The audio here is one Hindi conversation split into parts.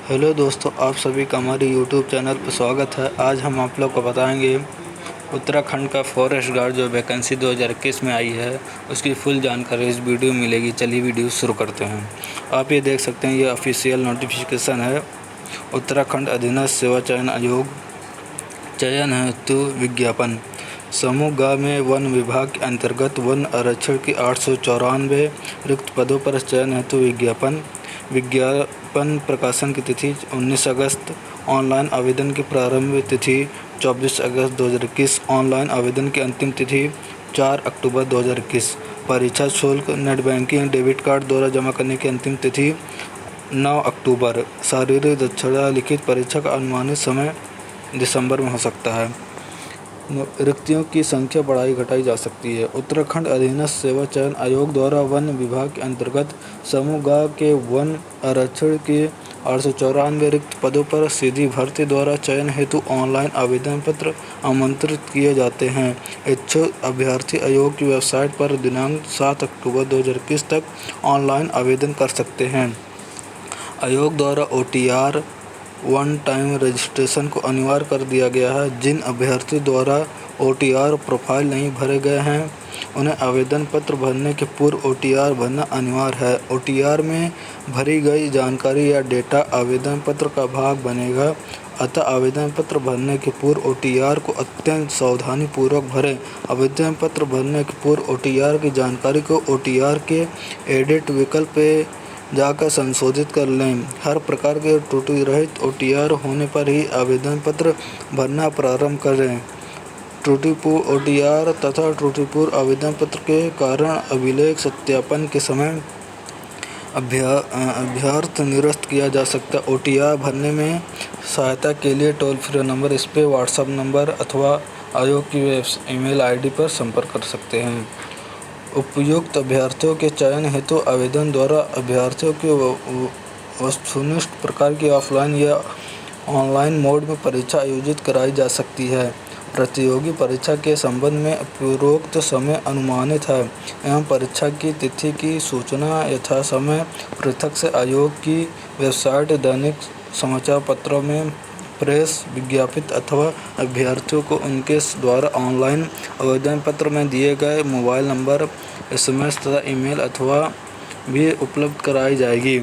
हेलो दोस्तों, आप सभी का हमारे यूट्यूब चैनल पर स्वागत है। आज हम आप लोग को बताएंगे उत्तराखंड का फॉरेस्ट गार्ड जो वैकेंसी 2021 में आई है उसकी फुल जानकारी इस वीडियो में मिलेगी। चलिए वीडियो शुरू करते हैं। आप ये देख सकते हैं, ये ऑफिशियल नोटिफिकेशन है। उत्तराखंड अधीनस्थ सेवा चयन आयोग चयन हेतु विज्ञापन। समूह ग में वन विभाग के अंतर्गत वन आरक्षण की 894 रिक्त पदों पर चयन हेतु विज्ञापन प्रकाशन की तिथि 19 अगस्त। ऑनलाइन आवेदन की प्रारंभ तिथि 24 अगस्त 2021। ऑनलाइन आवेदन की अंतिम तिथि 4 अक्टूबर 2021। परीक्षा शुल्क नेट बैंकिंग डेबिट कार्ड द्वारा जमा करने की अंतिम तिथि 9 अक्टूबर। शारीरिक दक्षता लिखित परीक्षा का अनुमानित समय दिसंबर में हो सकता है। रिक्तियों की संख्या बढ़ाई घटाई जा सकती है। उत्तराखंड अधीनस्थ सेवा चयन आयोग द्वारा वन विभाग के अंतर्गत समूह ग के वन आरक्षण के 894 रिक्त पदों पर सीधी भर्ती द्वारा चयन हेतु ऑनलाइन आवेदन पत्र आमंत्रित किए जाते हैं। इच्छुक अभ्यर्थी आयोग की वेबसाइट पर दिनांक 7 अक्टूबर 2021 तक ऑनलाइन आवेदन कर सकते हैं। आयोग द्वारा OTR वन टाइम रजिस्ट्रेशन को अनिवार्य कर दिया गया है। जिन अभ्यर्थियों द्वारा OTR प्रोफाइल नहीं भरे गए हैं उन्हें आवेदन पत्र भरने के पूर्व OTR भरना अनिवार्य है। OTR में भरी गई जानकारी या डेटा आवेदन पत्र का भाग बनेगा, अतः आवेदन पत्र भरने के पूर्व OTR को अत्यंत सावधानीपूर्वक भरें। आवेदन पत्र भरने के पूर्व OTR की जानकारी को OTR के एडिट विकल्प पे जाकर संशोधित कर लें। हर प्रकार के त्रुटि रहित OTR होने पर ही आवेदन पत्र भरना प्रारंभ करें। त्रुटिपूर्ण OTR तथा त्रुटिपूर्ण आवेदन पत्र के कारण अभिलेख सत्यापन के समय अभ्यर्थ निरस्त किया जा सकता है। OTR भरने में सहायता के लिए टोल फ्री नंबर, इस पर व्हाट्सएप नंबर अथवा आयोग की ईमेल ID पर संपर्क कर सकते हैं। उपयुक्त अभ्यर्थियों के चयन हेतु आवेदन द्वारा अभ्यर्थियों की वस्तुनिष्ठ प्रकार की ऑफलाइन या ऑनलाइन मोड में परीक्षा आयोजित कराई जा सकती है। प्रतियोगी परीक्षा के संबंध में उपरोक्त समय अनुमानित है एवं परीक्षा की तिथि की सूचना यथासमय पृथक से आयोग की वेबसाइट, दैनिक समाचार पत्रों में प्रेस विज्ञापित अथवा अभ्यर्थियों को उनके द्वारा ऑनलाइन आवेदन पत्र में दिए गए मोबाइल नंबर, SMS तथा ईमेल अथवा भी उपलब्ध कराई जाएगी।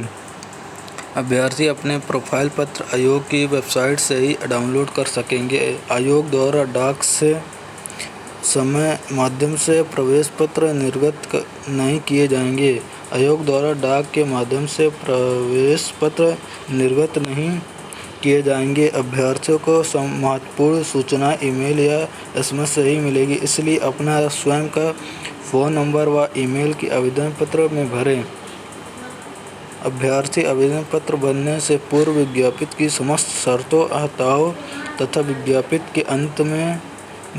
अभ्यर्थी अपने प्रोफाइल पत्र आयोग की वेबसाइट से ही डाउनलोड कर सकेंगे। आयोग द्वारा डाक से समय माध्यम से प्रवेश पत्र निर्गत नहीं किए जाएंगे। आयोग द्वारा डाक के माध्यम से प्रवेश पत्र निर्गत नहीं किए जाएंगे। अभ्यर्थियों को महत्वपूर्ण सूचनाएं ईमेल या SMS से ही मिलेगी, इसलिए अपना स्वयं का फ़ोन नंबर व ईमेल की आवेदन पत्र में भरें। अभ्यर्थी आवेदन पत्र भरने से पूर्व विज्ञापित की समस्त शर्तों, अहर्ताओं तथा विज्ञापित के अंत में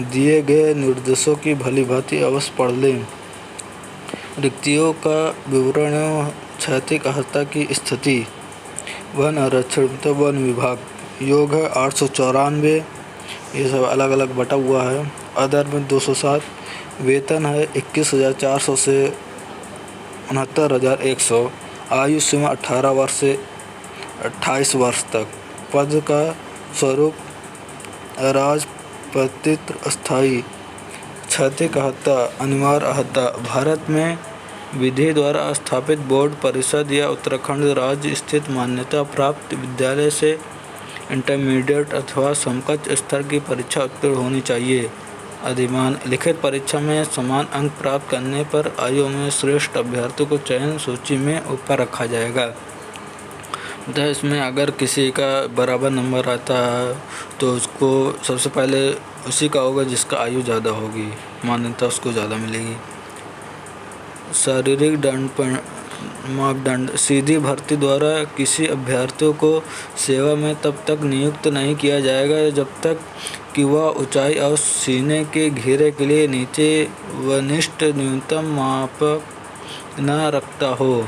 दिए गए निर्देशों की भलीभांति अवश्य पढ़ लें। रिक्तियों का विवरण एवं क्षैतिज अहर्ता की स्थिति। वन आरक्षण वन विभाग योग है 894, ये सब अलग अलग बटा हुआ है। अदर में 207, वेतन है 21,400 से 69,100। आयु सीमा 18 वर्ष से 28 वर्ष तक। पद का स्वरूप राजपत्रित अस्थायी। क्षैतिज अहर्ता अनिवार्य अहर्ता भारत में विधि द्वारा स्थापित बोर्ड, परिषद या उत्तराखंड राज्य स्थित मान्यता प्राप्त विद्यालय से इंटरमीडिएट अथवा समकक्ष स्तर की परीक्षा उत्तीर्ण होनी चाहिए। अधिमान लिखित परीक्षा में समान अंक प्राप्त करने पर आयु में श्रेष्ठ अभ्यर्थी को चयन सूची में ऊपर रखा जाएगा। तो इसमें अगर किसी का बराबर नंबर आता है तो उसको सबसे पहले उसी का होगा जिसका आयु ज़्यादा होगी, मान्यता उसको ज़्यादा मिलेगी। शारीरिक मापदंड। सीधी भर्ती द्वारा किसी अभ्यर्थियों को सेवा में तब तक नियुक्त नहीं किया जाएगा जब तक कि वह ऊंचाई और सीने के घेरे के लिए नीचे वरिष्ठ न्यूनतम मापक न रखता हो।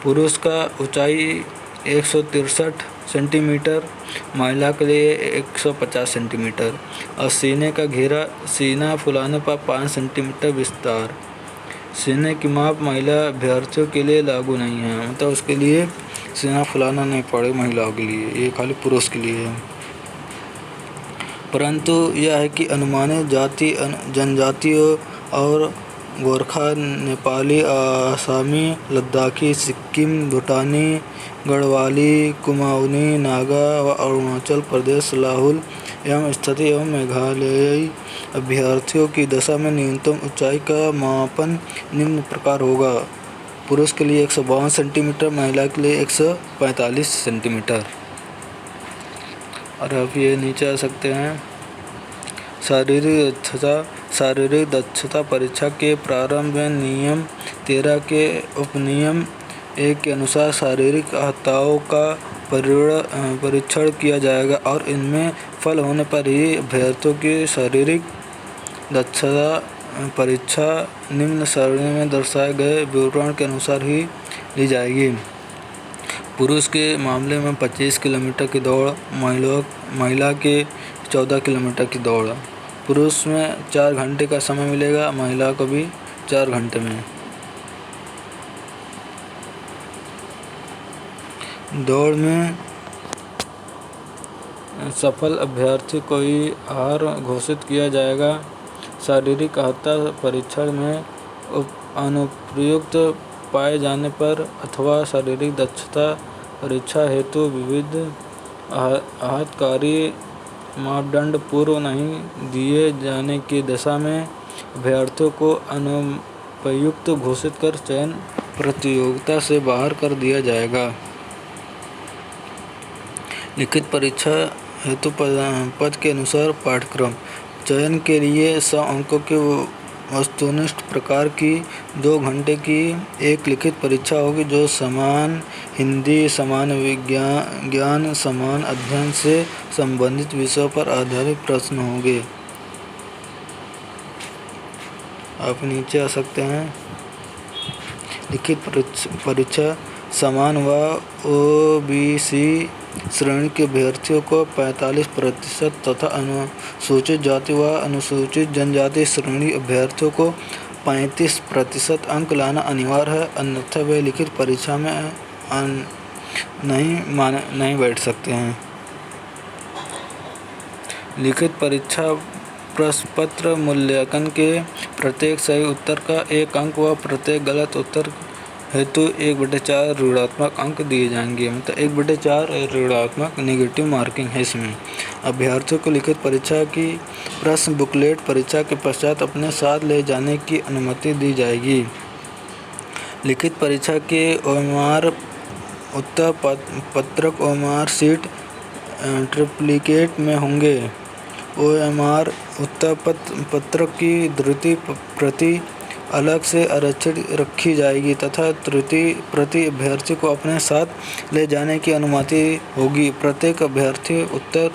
पुरुष का ऊंचाई 163 सेंटीमीटर, महिला के लिए 150 सेंटीमीटर और सीने का घेरा सीना फुलाने पर 5 सेंटीमीटर विस्तार। सीने की माप महिला अभ्यर्थियों के लिए लागू नहीं है, मतलब उसके लिए सीना फुलाना नहीं पड़े महिलाओं के लिए, ये खाली पुरुष के लिए है। परंतु यह है कि अनुमानित जाति जनजातियों और गोरखा, नेपाली, आसामी, लद्दाखी, सिक्किम, भूटानी, गढ़वाली, कुमाऊनी, नागा व अरुणाचल प्रदेश, लाहुल एवं स्थिति एवं मेघालयी अभ्यर्थियों की दशा में न्यूनतम ऊंचाई का मापन निम्न प्रकार होगा। पुरुष के लिए 152 सेंटीमीटर, महिला के लिए 145 सेंटीमीटर। और आप ये नीचे आ सकते हैं। शारीरिक दक्षता परीक्षा के प्रारंभ में नियम 13 के उपनियम 1 के अनुसार शारीरिक अहर्ताओं का परीक्षण किया जाएगा और इनमें फल होने पर ही अभ्यर्थियों की शारीरिक दक्षता परीक्षा निम्न सारणी में दर्शाए गए विवरण के अनुसार ही ली जाएगी। पुरुष के मामले में 25 किलोमीटर की दौड़, महिला के 14 किलोमीटर की दौड़। पुरुष में 4 घंटे का समय मिलेगा, महिला को भी 4 घंटे में। दौड़ में सफल अभ्यर्थी को ही हार घोषित किया जाएगा। शारीरिक अहर्ता परीक्षण में अनुपयुक्त पाए जाने पर अथवा शारीरिक दक्षता परीक्षा हेतु विविध आहतकारी मापदंड पूर्व नहीं दिए जाने की दशा में अभ्यर्थियों को अनुपयुक्त घोषित कर चयन प्रतियोगिता से बाहर कर दिया जाएगा। लिखित परीक्षा हेतु पद के अनुसार पाठ्यक्रम चयन के लिए 100 अंकों के वस्तुनिष्ठ प्रकार की 2 घंटे की एक लिखित परीक्षा होगी, जो समान हिंदी, समान विज्ञान, समान अध्ययन से संबंधित विषयों पर आधारित प्रश्न होंगे। आप नीचे आ सकते हैं। लिखित परीक्षा समान व ओबीसी श्रेणी के अभ्यर्थियों को 45% तथा अनुसूचित जाति व अनुसूचित जनजाति श्रेणी अभ्यर्थियों को 35% अंक लाना अनिवार्य है, अन्यथा वे लिखित परीक्षा में नहीं बैठ सकते हैं। लिखित परीक्षा प्रश्नपत्र मूल्यांकन के प्रत्येक सही उत्तर का 1 अंक व प्रत्येक गलत उत्तर हेतु 1/4 ऋणात्मक अंक दिए जाएंगे। मतलब 1/4 ऋणात्मक नेगेटिव मार्किंग है इसमें। अभ्यर्थियों को लिखित परीक्षा की प्रश्न बुकलेट परीक्षा के पश्चात अपने साथ ले जाने की अनुमति दी जाएगी। लिखित परीक्षा के ओएमआर उत्तर पत्रक ओएमआर सीट ट्रिप्लिकेट में होंगे। ओएमआर उत्तर पत्रक की द्वितीय प्रति अलग से आरक्षित रखी जाएगी तथा तृतीय प्रति अभ्यर्थी को अपने साथ ले जाने की अनुमति होगी। प्रत्येक अभ्यर्थी उत्तर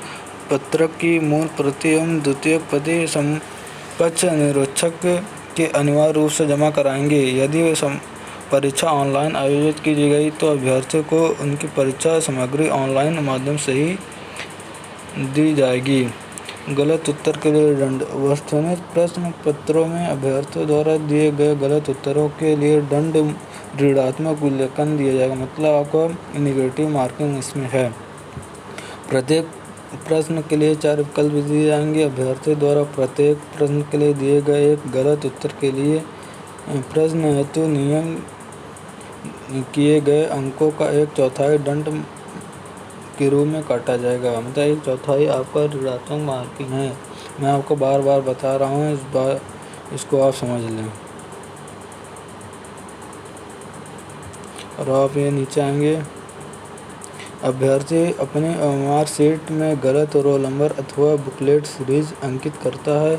पत्रक की मूल प्रति एवं द्वितीय प्रति समकक्ष निरीक्षक के अनिवार्य रूप से जमा कराएंगे। यदि परीक्षा ऑनलाइन आयोजित की गई तो अभ्यर्थियों को उनकी परीक्षा सामग्री ऑनलाइन माध्यम से ही दी जाएगी। गलत उत्तर के लिए दंड। वस्तुनिष्ठ प्रश्न पत्रों में अभ्यर्थियों द्वारा दिए गए गलत उत्तरों के लिए दंड ऋणात्मक मूल्यांकन दिया जाएगा। मतलब आपको नेगेटिव मार्किंग इसमें है। प्रत्येक प्रश्न के लिए 4 विकल्प दिए जाएंगे। अभ्यर्थियों द्वारा प्रत्येक प्रश्न के लिए दिए गए एक गलत उत्तर के लिए प्रश्न हेतु नियम किए गए अंकों का 1/4 दंड के रूप में काटा जाएगा। मतलब 1/4 आपका ऋणात्मक मार्किंग है। मैं आपको बार बार बता रहा हूँ, इसको आप समझ लें। और आप ये नीचे आएंगे। अभ्यर्थी अपने ओएमआर सीट में गलत रोल नंबर अथवा बुकलेट सीरीज अंकित करता है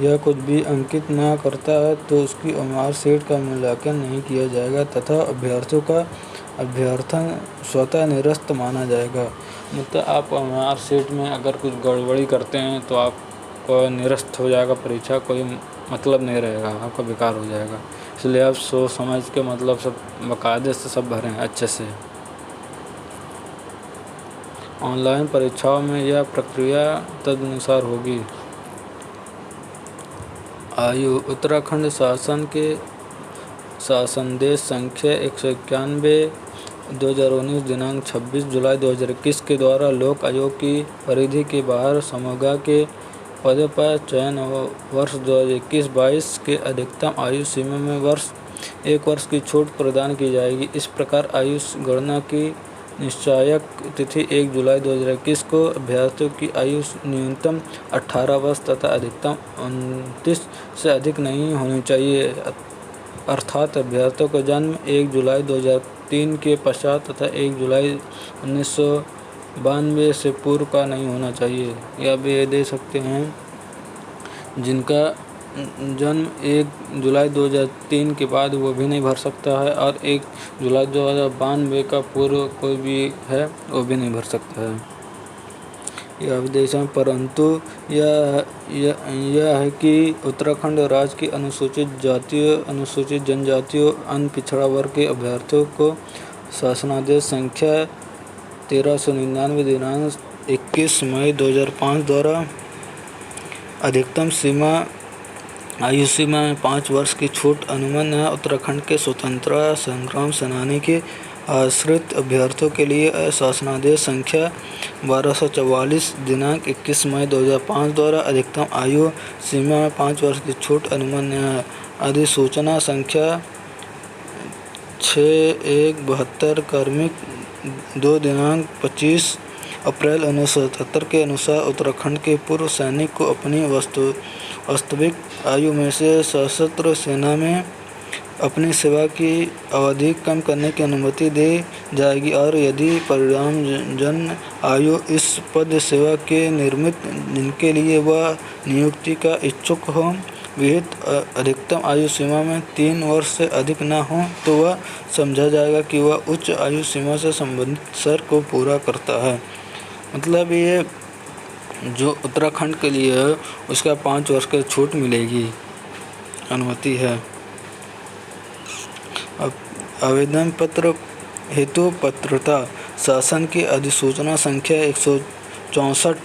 या कुछ भी अंकित न करता है तो उसकी ओएमआर सीट का मूल्यांकन नहीं किया जाएगा तथा अभ्यर्थियों का अभ्यर्थन स्वतः निरस्त माना जाएगा। मतलब आप ओएमआर सीट में अगर कुछ गड़बड़ी करते हैं तो आपको निरस्त हो जाएगा परीक्षा, कोई मतलब नहीं रहेगा, आपका बेकार हो जाएगा। इसलिए आप सोच समझ के मतलब सब बाकायदे से सब भरें अच्छे से। ऑनलाइन परीक्षाओं में यह प्रक्रिया तदनुसार होगी। आयु। उत्तराखंड शासन के शासनादेश संख्या 191 2019 दिनांक 26 जुलाई 2021 के द्वारा लोक आयोग की परिधि के बाहर समूह के पदों पर चयन वर्ष 2021-22 के अधिकतम आयु सीमा में 1 वर्ष की छूट प्रदान की जाएगी। इस प्रकार आयु गणना की निश्चायक तिथि 1 जुलाई 2021 को अभ्यर्थियों की आयु न्यूनतम 18 वर्ष तथा अधिकतम 29 से अधिक नहीं होनी चाहिए, अर्थात अभ्यर्थियों का जन्म 1 जुलाई 2003 के पश्चात तथा 1 जुलाई 1992 से पूर्व का नहीं होना चाहिए। या भी ये दे सकते हैं जिनका जन्म 1 जुलाई 2003 के बाद वो भी नहीं भर सकता है, और 1 जुलाई 2092 का पूर्व कोई भी है वो भी नहीं भर सकता है। यह विदेश में, परंतु यह है कि उत्तराखंड राज्य की अनुसूचित जातियों, अनुसूचित जनजातियों, अन्य पिछड़ा वर्ग के अभ्यर्थियों को शासनादेश संख्या 1399 दिनांक 21 मई 2005 द्वारा अधिकतम आयु सीमा में 5 वर्ष की छूट अनुमन है। उत्तराखंड के स्वतंत्रता संग्राम सेनानी के आश्रित अभ्यर्थियों के लिए शासनादेश संख्या 1244 दिनांक 21 मई 2005 द्वारा अधिकतम आयु सीमा में 5 वर्ष की छूट अनुमन्य है। अधिसूचना संख्या 6172 कार्मिक 2 दिनांक 25 अप्रैल 1977 के अनुसार उत्तराखंड के पूर्व सैनिक को अपनी वास्तविक आयु में से सशस्त्र सेना में अपनी सेवा की अवधि कम करने की अनुमति दी जाएगी, और यदि परिणामजन्य आयु इस पद सेवा के निमित्त जिनके लिए वह नियुक्ति का इच्छुक हो विहित अधिकतम आयु सीमा में 3 वर्ष से अधिक न हो, तो वह समझा जाएगा कि वह उच्च आयु सीमा से संबंधित शर्त को पूरा करता है। मतलब ये जो उत्तराखंड के लिए है उसका 5 वर्ष की छूट मिलेगी, अनुमति है। अब आवेदन पत्र हेतु पात्रता शासन की अधिसूचना संख्या 164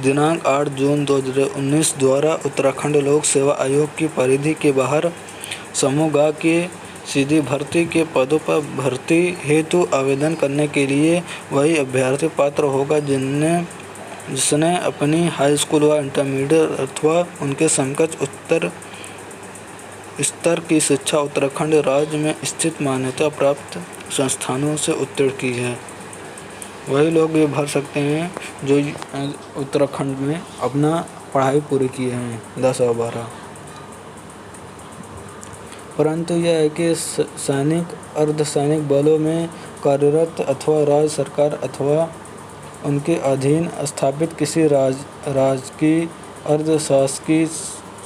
दिनांक 8 जून 2019 द्वारा उत्तराखंड लोक सेवा आयोग की परिधि के बाहर समूह ग के सीधी भर्ती के पदों पर भर्ती हेतु आवेदन करने के लिए वही अभ्यर्थी पात्र होगा जिसने अपनी हाई स्कूल व इंटरमीडिएट अथवा उनके समकक्ष उत्तर स्तर की शिक्षा उत्तराखंड राज्य में स्थित मान्यता प्राप्त संस्थानों से उत्तीर्ण की है। वही लोग भी भर सकते हैं जो उत्तराखंड में अपना पढ़ाई पूरी किए हैं 10 और 12। परंतु यह है कि सैनिक अर्धसैनिक बलों में कार्यरत अथवा राज्य सरकार अथवा उनके अधीन स्थापित किसी राजकीय अर्धशासकीय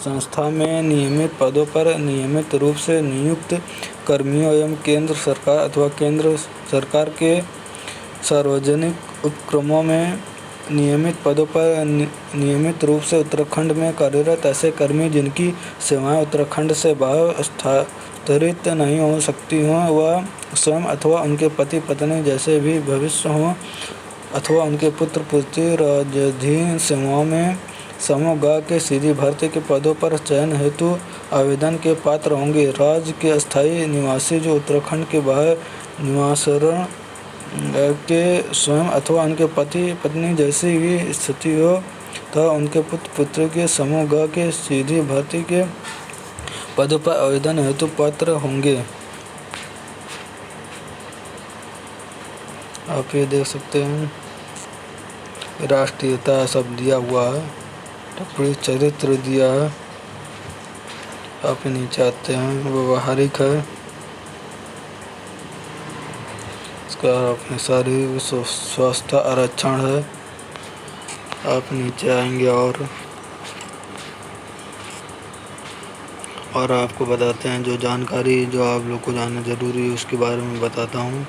संस्था में नियमित पदों पर नियमित रूप से नियुक्त कर्मियों एवं केंद्र सरकार अथवा केंद्र सरकार के सार्वजनिक उपक्रमों में नियमित पदों पर नियमित रूप से उत्तराखंड में कार्यरत ऐसे कर्मी जिनकी सेवाएं उत्तराखंड से बाहर स्थानांतरित नहीं हो सकती हों, वह स्वयं अथवा उनके पति पत्नी जैसे भी भविष्य हों अथवा उनके पुत्र पुत्री राज्याधीन सेवाओं में समूह ग के सीधी भर्ती के पदों पर चयन हेतु आवेदन के पात्र होंगे। राज्य के अस्थायी निवासी जो उत्तराखंड के बाहर निवासरत के स्वयं अथवा उनके पति पत्नी जैसी भी स्थिति हो तो उनके पुत्र पुत्री के समूह ग के सीधी भर्ती के पदों पर आवेदन हेतु पात्र होंगे। आप ये देख सकते हैं राष्ट्रीयता सब दिया हुआ है, टिप्पणी चरित्र दिया है, आप नीचे आते हैं व्यवहारिक है, इसका अपनी शारीरिक स्वास्थ्य आरक्षण है। आप नीचे आएंगे और आपको बताते हैं जो जानकारी जो आप लोग को जानना ज़रूरी है उसके बारे में बताता हूँ।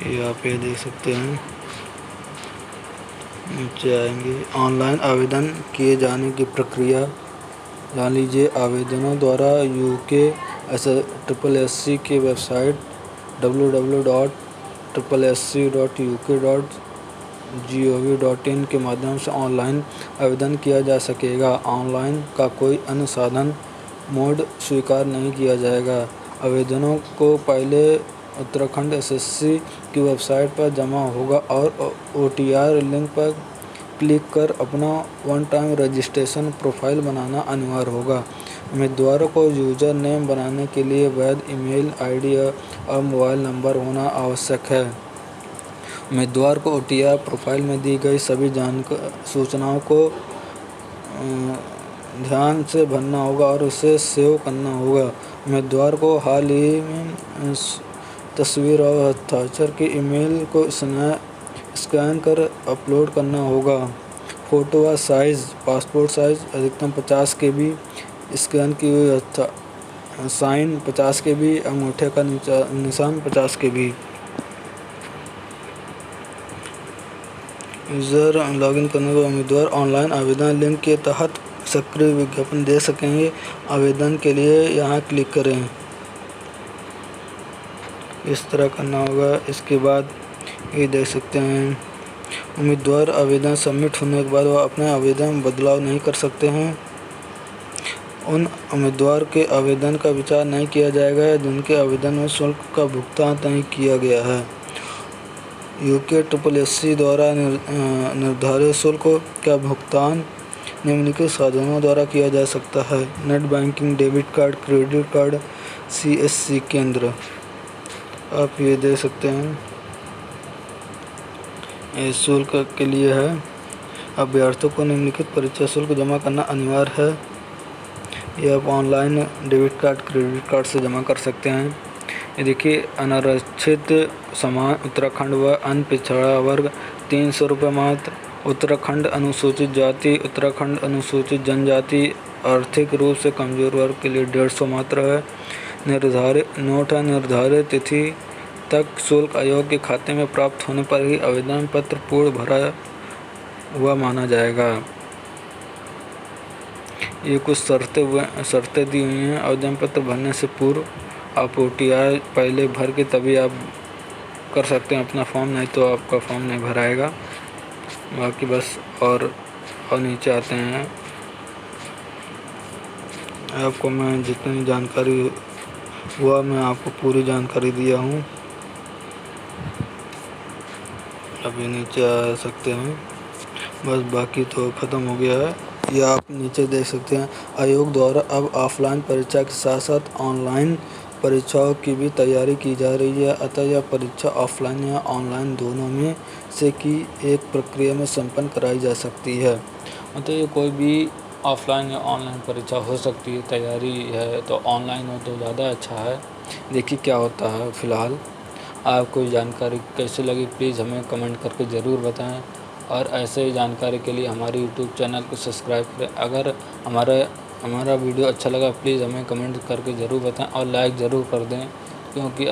ये आप ये देख सकते हैं, नीचे आएंगे ऑनलाइन आवेदन किए जाने की प्रक्रिया जान लीजिए। आवेदनों द्वारा यूके SSSC की वेबसाइट www.sssc.uk.gov.in के माध्यम से ऑनलाइन आवेदन किया जा सकेगा। ऑनलाइन का कोई अन्य साधन मोड स्वीकार नहीं किया जाएगा। आवेदनों को पहले उत्तराखंड एसएससी की वेबसाइट पर जमा होगा और OTR लिंक पर क्लिक कर अपना वन टाइम रजिस्ट्रेशन प्रोफाइल बनाना अनिवार्य होगा। उम्मीदवारों को यूजर नेम बनाने के लिए वैध ईमेल आईडी और मोबाइल नंबर होना आवश्यक है। उम्मीदवार को OTR प्रोफाइल में दी गई सभी सूचनाओं को ध्यान से भरना होगा और उसे सेव करना होगा। उम्मीदवार को हाल ही में तस्वीर और हस्ताक्षर की ईमेल को स्कैन कर अपलोड करना होगा। फ़ोटो व साइज़ पासपोर्ट साइज़ अधिकतम 50 KB, स्कैन की हुई साइन 50 KB, अंगूठे का निशान 50 KB। यूज़र लॉगिन करने के उम्मीदवार ऑनलाइन आवेदन लिंक के तहत सक्रिय विज्ञापन दे सकेंगे। आवेदन के लिए यहाँ क्लिक करें, इस तरह करना होगा। इसके बाद ये देख सकते हैं उम्मीदवार आवेदन सबमिट होने के बाद वह अपने आवेदन में बदलाव नहीं कर सकते हैं। उन उम्मीदवार के आवेदन का विचार नहीं किया जाएगा जिनके आवेदन में शुल्क का भुगतान नहीं किया गया है। UKSSC द्वारा निर्धारित शुल्क का भुगतान निम्नलिखित साधनों द्वारा किया जा सकता है: net banking, debit card, credit card, CSC केंद्र। आप ये देख सकते हैं, ये शुल्क के लिए है। अभ्यर्थियों को निम्नलिखित परीक्षा शुल्क जमा करना अनिवार्य है। ये आप online debit card, credit card से जमा कर सकते हैं। ये देखिए, अनारक्षित समान उत्तराखंड व अन्य पिछड़ा वर्ग 300 रुपये मात्र। उत्तराखंड अनुसूचित जाति, उत्तराखंड अनुसूचित जनजाति, आर्थिक रूप से कमजोर वर्ग के लिए 150 मात्र है। निर्धारित तिथि तक शुल्क आयोग के खाते में प्राप्त होने पर ही आवेदन पत्र पूर्ण भरा हुआ माना जाएगा। ये कुछ शर्तें दी हुई हैं। आवेदन पत्र भरने से पूर्व आप OTR पहले भर के तभी आप कर सकते हैं अपना फॉर्म, नहीं तो आपका फॉर्म नहीं भराएगा। बाकी बस और नीचे आते हैं। आपको मैं जितनी जानकारी हुआ मैं आपको पूरी जानकारी दिया हूँ। अभी नीचे आ सकते हैं, बस बाकी तो ख़त्म हो गया है। या आप नीचे देख सकते हैं, आयोग द्वारा अब ऑफलाइन परीक्षा के साथ साथ ऑनलाइन परीक्षाओं की भी तैयारी की जा रही है। अतः यह परीक्षा ऑफलाइन या ऑनलाइन दोनों में से की एक प्रक्रिया में संपन्न कराई जा सकती है। मतलब ये कोई भी ऑफलाइन या ऑनलाइन परीक्षा हो सकती है। तैयारी है तो ऑनलाइन हो तो ज़्यादा अच्छा है। देखिए क्या होता है। फ़िलहाल आपको जानकारी कैसी लगी प्लीज़ हमें कमेंट करके ज़रूर बताएं और ऐसे ही जानकारी के लिए हमारे यूट्यूब चैनल को सब्सक्राइब करें। अगर हमारा वीडियो अच्छा लगा प्लीज़ हमें कमेंट करके ज़रूर बताएं और लाइक ज़रूर कर दें, क्योंकि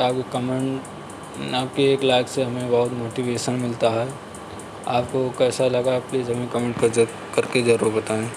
आपके एक लाइक से हमें बहुत मोटिवेशन मिलता है। आपको कैसा लगा प्लीज़ हमें कमेंट करके ज़रूर बताएं।